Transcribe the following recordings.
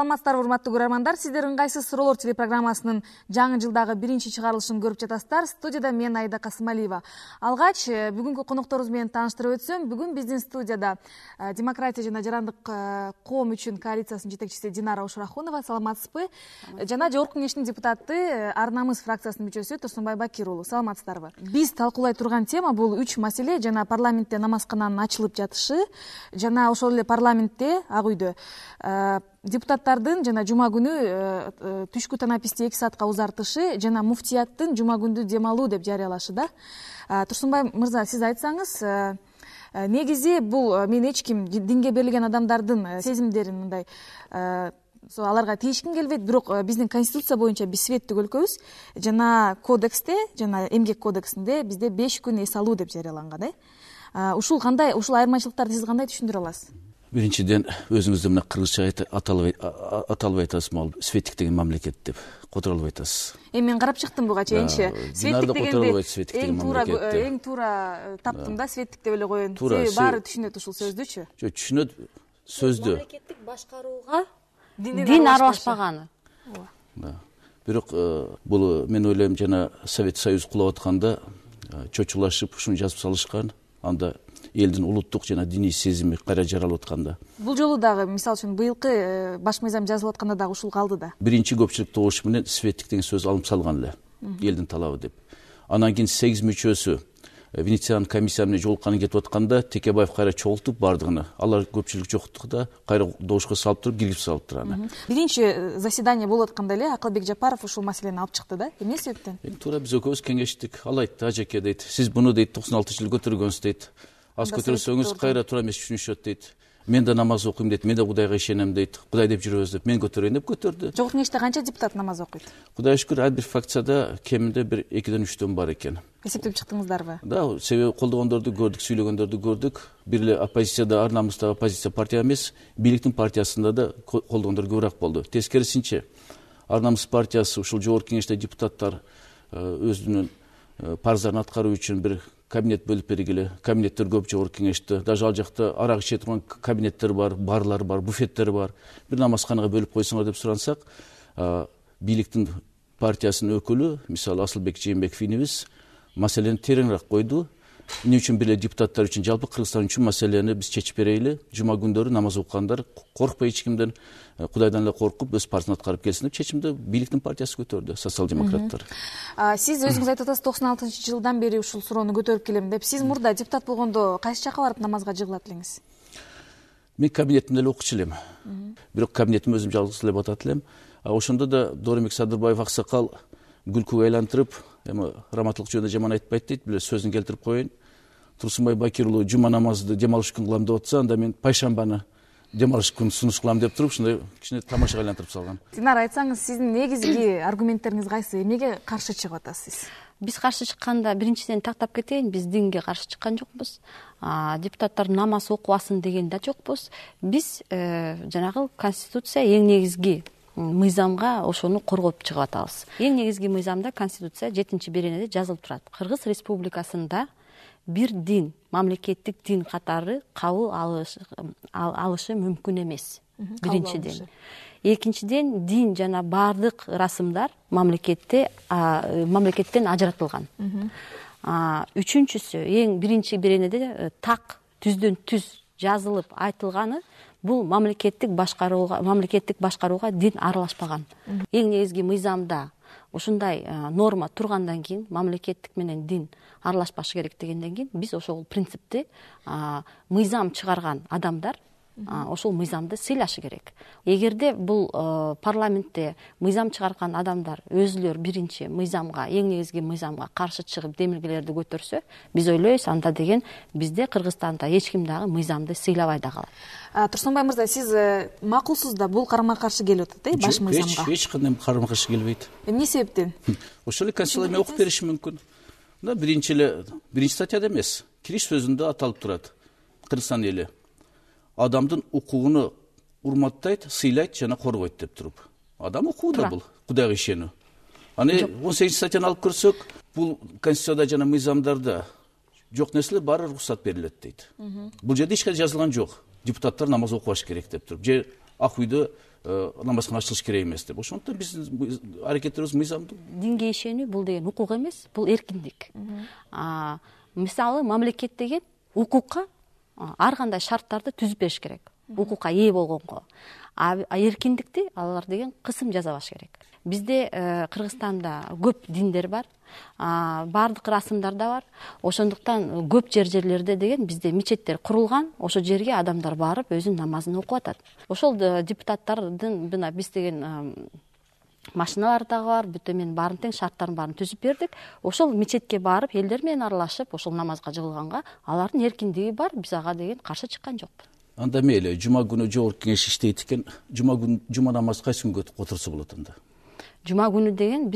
Саламатсыздарбы, урматтуу көрөрмандар. Сиздер ыңгайсыз суроолор телепрограммасынын жаңы жылдагы биринчи чыгарылышын көрүп жатасыздар. Студияда мен Айда Касымалиева. Алгач, бүгүнкү конокторубуз менен тааныштырып өтсөм, бүгүн биздин студияда Демократия жана жарандык коом үчүн коалициясынын жетекчиси Динара Ушрахунова, саламатсызбы? Жана Жогорку Кеңештин депутаты Ар намыс фракциясынын мүчөсү Турсунбай Бакир уулу, саламатсыздарбы? Биз талкуулай турган тема бул 3 маселе, жана парламентте намазкананын ачылып жатышы, жана ошол эле парламентте Ак үйдө депутаттардын жана жума күнү түшкү танаписти 2 саатка узартышы жана муфтияттын жума күндү дем алуу деп жарыялашы да. Турсунбай мырза, сиз айтсаңыз, негизи бул мен эч ким динге берилген адамдардын сезимдерин мындай аларга тийишким келбейт, бирок биздин конституция боюнча биз светтик өлкөбүз жана кодексте, жана эмгек кодексинде бизде 5 күн эс алуу деп жарыяланган. Ушул айырмачылыктарды сиз кандай түшүндүрө аласыз? Биринчиден, өзүңүздө мына кыргызча аталып айтасыз, могул светтик деген мамлекет деп которолуп айтасыз. Мен карап чыктым буга чейинчи. Светтик дегенде эң туура таптым да, светтик деп эле коеюн. Баары түшүнөт ушул сөздүчү. Жок, түшүнөт сөздү. Мамлекеттик башкарууга дин аралашпаганы. Бирок бул мен ойлойм, жана Совет Союз кулап атканда чочулашып ушуну жазып салышкан, анда элдин улуттук жана диний сезими кайра жаралып атканда. Бул жолу дагы, мисалы үчүн, быйылкы баш мыйзам жазылып атканда дагы ушул калды да. Биринчи көпчүлүк добуш менен светтик деген сөз алынып салган эле, элдин талабы деп. Анан кийин 8 мүчөсү Венециан комиссия менен жолукканы кетип атканда, Текебаев кайра чогултуп бардыгыны. Алар көпчүлүк жоктукта кайра добушка салып туруп, киргизип салыптыр аны. Биринчи заседание болуп атканда эле Акылбек Жапаров ушул маселени алып чыкты да. Эмне себептен? Туура биз экөөбүз кеңештик. Ал айтты, ажеке дейт, сиз буну дейт 96-жылы көтөргөнсүз дейт. Аз көтөрсөңүз кайра туура эмес түшүнүшөт дейт. Мен да намаз окуйм дейт, мен да Кудайга ишенем дейт. Кудай деп жүрөбүз деп, мен көтөрөйүн деп көтөрдү. Жогорку Кеңеште канча депутат намаз окуйт? Кудайга шүкүр, ар бир фракцияда кеминде бир 2-ден 3-төн бар экен. Эсептеп чыктыңыздарбы? Да, себеби колдогондорду көрдүк, сүйлөгөндөрдү көрдүк. Бир эле оппозицияда, Ар намыстагы оппозиция партия эмес, бийликтин партиясында да колдогондор көбүрөөк болду. Тескерисинче, Ар намыс партиясы ушул Жогорку Кеңеште депутаттар өзүнүн парыздарын аткаруу үчүн бир кабинет бөлүп бергиле. Кабинеттер көп Жогорку Кеңеште. Даже ал жакта арак иче турган кабинеттер бар, барлар бар, буфеттер бар. Бир намазканага бөлүп койсоңор деп сурансак, бийликтин партиясынын өкүлү, мисалы Асылбек Жээнбеков инибиз, маселени тереңирээк койду. Эмне үчүн бир эле депутаттар үчүн, жалпы Кыргызстан үчүн маселени биз чечип берейли. Жума күндөрү намаз окугандар коркпой, эч кимден, Кудайдан эле коркуп, өз парызын аткарып келсин деп чечимди бийликтин партиясы көтөрдү, социал-демократтар. Сиз өзүңүз айтып атасыз, 96-жылдан бери ушул суроону көтөрүп келем деп. Сиз мурда депутат болгондо кайсы жака барып намазга жыгылат элеңиз? Мен кабинетимде эле окучу элем. Бирок кабинетимди өзүм жалгыз эле батат элем. Ошондо да Доремек Садырбаев аксакал күлкүгө айлантырып, эми раматылык жөнүндө жаман айтпайт дейт, биле сөзүн келтирип коеюн. Турсунбай Бакир уулу жума намазды дем алыш күн кылам деп атса, анда мен пайшамбаны дем алыш күн сунуш кылам деп туруп, ушундай кичине тамашага айлантырып салган. Динара, айтсаңыз, сиздин негизги аргументтериңиз кайсы? Эмнеге каршы чыгып атасыз? Биз каршы чыкканда биринчиден тактап кетейин, биз динге каршы чыккан жокпуз. Депутаттар намаз окубасын деген да жокпуз. Биз жанагы конституция эң негизги мыйзамга ошону коргоп чыгып атабыз. Эң негизги мыйзамда конституция 7-беренеде жазылып турат. Кыргыз Республикасында бир дин, мамлекеттик дин катары кабыл алышы мүмкүн эмес. Биринчиден. Экинчиден, дин жана бардык расымдар мамлекеттен ажыратылган. Үчүнчүсү, эң биринчи беренеде так түздөн түз жазылып айтылганы, бул мамлекеттик башкарууга дин аралашпаган. Эң негизги мыйзамда ушундай норма тургандан кийин, мамлекеттик менен дин аралашпашы керек дегенден кийин, биз ошол принципти мыйзам чыгарган адамдар ошол мыйзамды сыйлашы керек. Эгерде бул парламентте мыйзам чыгарган адамдар өзүлөр биринчи мыйзамга, эң негизги мыйзамга каршы чыгып демилгелерди көтөрсө, биз ойлойбуз, анда деген бизде Кыргызстанда эч ким дагы мыйзамды сыйлабай да калат. Турсунбай мырза, сиз макулсуз да бул карама-каршы келип атат, баш мыйзамга? Эч кандай карама-каршы келбейт. Эмне себептен? Ошол эле конституцияда окуп бериши мүмкүн. Мына биринчи статьяда эмес, кириш сөзүндө аталып турат. Кыргызстан эли адамдын укугуну урматтайт, сыйлайт жана коргойт деп туруп. Адам укууда бул, Кудайга ишенүү. Аны 18-статьяны алып көрсөк, бул конституцияда жана мыйзамдарда жок нерселер баары уруксат берилет дейт. Бул жерде эч кандай жазылган жок. Депутаттар намаз окубаш керек деп туруп. Же Ак үйдө намазхан ачылыш керек эмес деп. Ошондуктан биздин аракеттерибиз мыйзамдуу. Динге ишенүү бул деген укук эмес, бул эркиндик. Мисалы мамлекет деген укукка ар кандай шарттарды түзүп бериш керек. Укукка ээ болгонго. Эркиндикти алар деген кысым жасабаш керек. Бизде Кыргызстанда көп диндер бар, баардык расымдар да бар. Ошондуктан көп жерлерде деген бизде мечеттер курулган, ошо жерге адамдар барып өзүнүн намазын окуп атат. Ошол депутаттардын биз деген машиналар дагы бар, бүт мен баарын тең шарттарын баарын түзүп бердик. Ошол мечетке барып элдер менен аралашып, ошол намазга жыгылганга алардын эркиндиги бар, биз ага деген каршы чыккан жокпуз. Анда мейли, жума күнү жогорку кеңеш иштейт экен, жума намаз кайсы күнгө отурса болот анда? Жума күнү деген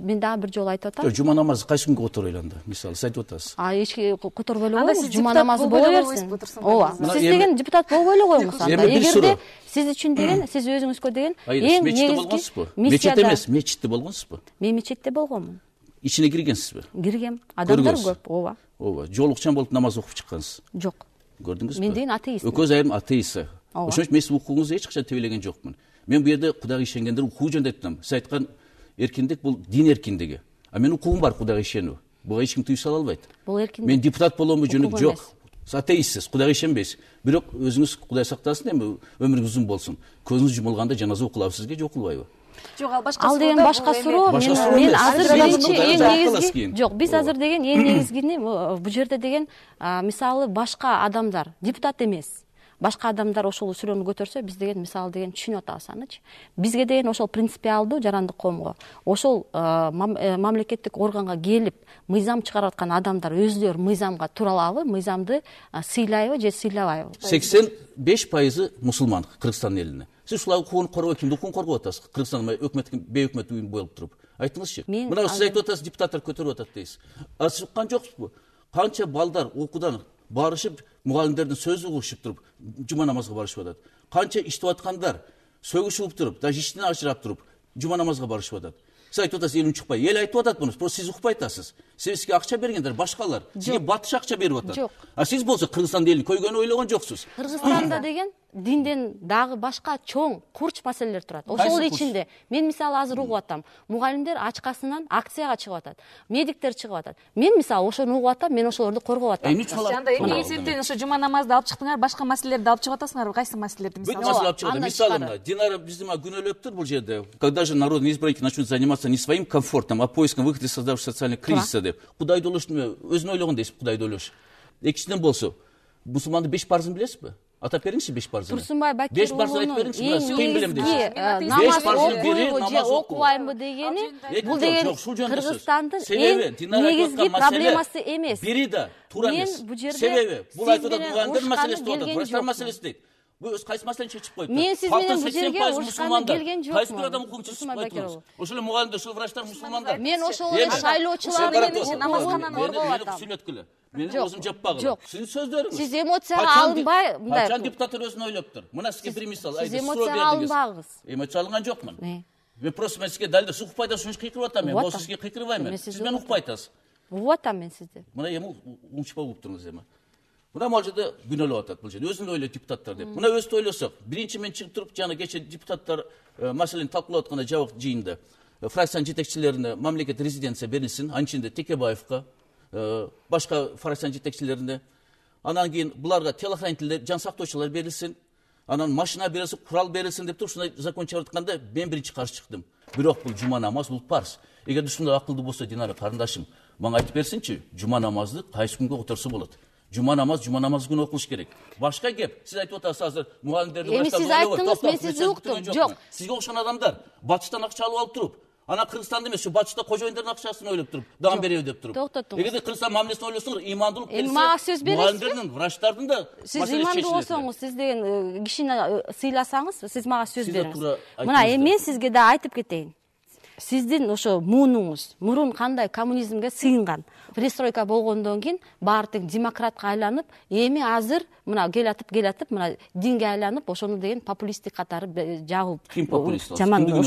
мен дагы бир жолу айтып атам. Жума намазы кайсы күнгө которойлу анда? Мисалы, сиз айтып атасыз. Эч которбой эле коюңуз, жума намазы боло берсин. Ооба. Сиз деген депутат болбой эле коюңуз анда. Эгерде сиз үчүн деген, сиз өзүңүзгө деген эң негизги мечет эмес, мечетте болгонсузбу? Мен мечетте болгонмун. Ичине киргенсизби? Киргем. Адамдар көп, ооба. Ооба. Жолукчан болуп намаз окуп чыккансыз? Жок. Көрдүңүзбү? Мен деген атеист. Экөөбүз айрым атеист. Ошон үчүн мен сиздин укугуңузду эч качан тебелеген жокмун. Мен бу жерде Кудайга ишенгендер укугу жөнүндө айттым. Сиз айткан эркиндик бул дин эркиндиги. Мен укугум бар Кудайга ишенүү. Буга эч ким тыюу сала албайт. Бул эркиндик. Мен депутат болоомун жөнүндө жок. Сиз атеистсиз, Кудайга ишенбейсиз. Бирок өзүңүз Кудай сактасын, эми өмүрүңүз узун болсун. Көзүңүз жумулганда жаназа окулабы сизге же окулбайбы? Жок, ал башка суроо. Ал деген башка суроо. Мен азыр биринчи эң негизги. Жок, биз азыр деген эң негизгини бул жерде деген мисалы башка адамдар, депутат эмес. Башка адамдар ошол сүрөнү көтөрсө, биз деген мисалы деген түшүнүп атабыз анычы. Бизге деген ошол принципиалдуу жарандык коомго, ошол мамлекеттик органга келип мыйзам чыгарып аткан адамдар өзүлөрү мыйзамга тура алабы, мыйзамды сыйлайбы же сыйлабайбы? 85% мусулман Кыргызстан элине. Сиз ушул укугун коргой, кимди укугун коргоп атасыз? Кыргызстан бейөкмөт уюм болуп туруп. Айтыңызчы. Мына сиз айтып атасыз, депутаттар көтөрүп атат дейсиз. Ачыккан жоксузбу? Канча балдар окуудан барышып, мугалимдердин сөзү угушуп туруп, жума намазга барышып атат. Канча иштеп аткандар сөгүшүп туруп, даже иштин ажырап туруп, жума намазга барышып атат. Сиз айтып атасыз, эл унчукпай. Эл айтып атат муну, просто сиз укпай атасыз. Сизге акча бергендер башкалар, сизге батыш акча берип атат. Жок. Сиз болсо Кыргызстан элин көйгөнү ойлогон жоксуз. Кыргызстанда деген динден дагы башка чоң курч маселелер турат. Ошол ичинде мен мисалы азыр угуп атам. Мугалимдер ачкасынан акцияга чыгып атат. Медиктер чыгып атат. Мен мисалы ошону угуп атам, мен ошолорду коргоп атам. Анда эмне эсептен ошо жума намазды алып чыктыңар, башка маселелерди алып чыгып атасыңарбы? Кайсы маселелерди мисалы? Бүт маселе алып чыгат. Мисалы, Динара биздин күнөөлөптүр бул жерде. Когда же народные избранники начнут заниматься не своим комфортом, а поиском выхода из создавшегося социального кризиса деп. Кудайды ойлошун, өзүн ойлогон дейсиз, Кудайды ойлош. Экинчиден болсо, мусулмандын 5 парзын билесизби? Атап бериңизчи 5 парзын. Турсунбай Бакировдун намаз окуйбу же окубайбы дегени бул деген Кыргызстандын эң негизги проблемасы эмес. Бири да туура эмес. Себеби бул айтып атат мугалимдер маселеси деп атат, врачтар маселеси дейт. Бул өз кайсы маселени чечип койду. Мен сиз менен бул жерге урушканга келген жокмун. Кайсы бир адам укугун чечип койдуңуз. Ошол мугалимдер, ошол врачтар мусулмандар. Мен ошол шайлоочулар менен намазхананы оргоп атам. Сүйлөткүлө. Мен өзүм жаппагыла. Сиздин сөздөрүңүз. Сиз эмоцияга алынбай, мындай. Качан депутаттар өзүн ойлоптур. Мына сизге бир мисал айтып, сиз эмоцияга алынбагыз. Эмоция алынган жокмун. Мен просто мен сизге далилдеп укпай да ушунча кыйкырып атам мен. Болсо сизге кыйкырбайм. Сиз мени укпай атасыз. Угуп атам мен сизди. Мына эми унчпай угуп туруңуз эми. Мына могул жерде күнөөлөп атат бул жерде. Өзүн ойлойт депутаттар деп. Мына өзү ойлосок, биринчи мен чыгып туруп жана кече депутаттар маселени талкуулап атканда жабык жыйында фракциянын жетекчилерине мамлекет резиденция берилсин, анын ичинде Текебаевка, башка фракциянын жетекчилерине, анан кийин буларга телохранительдер, жан сактоочулар берилсин, анан машина берилсин, курал берилсин деп туруп ушундай закон чыгарып атканда мен биринчи каршы чыктым. Бирок бул жума намаз бул парз. Эгерде ушундай акылдуу болсо, Динара карындашым, мага айтып берсинчи, жума намазды кайсы күнгө которсо болот? Жума намаз күнү окулуш керек. Башка кеп, сиз айтып атасыз азыр мугалимдерди баштап. Сиз айттыңыз, мен сизди уктум. Жок. Сизге окшогон адамдар батыштан акча алып туруп, ана Кыргызстанда эмес, батышта кожоюндардын акчасын ойлоп туруп, дам береби деп туруп. Токтотуңуз. Эгерде Кыргызстан мамилесин ойлосоңор, имандуулук келсе, мага сөз бересизби? Мугалимдердин, врачтардын да сиз имандуу болсоңуз, сиз деген кишини сыйласаңыз, сиз мага сөз бериңиз. Мына мен сизге да айтып кетейин. Сиздин ошо муунуңуз мурун кандай коммунизмге сыйынган. Перестройка болгондон кийин баары тең демократка айланып, эми азыр мына келатып мына динге айланып, ошону деген популисттик катары жагып. Ким популист? Жаман ошондой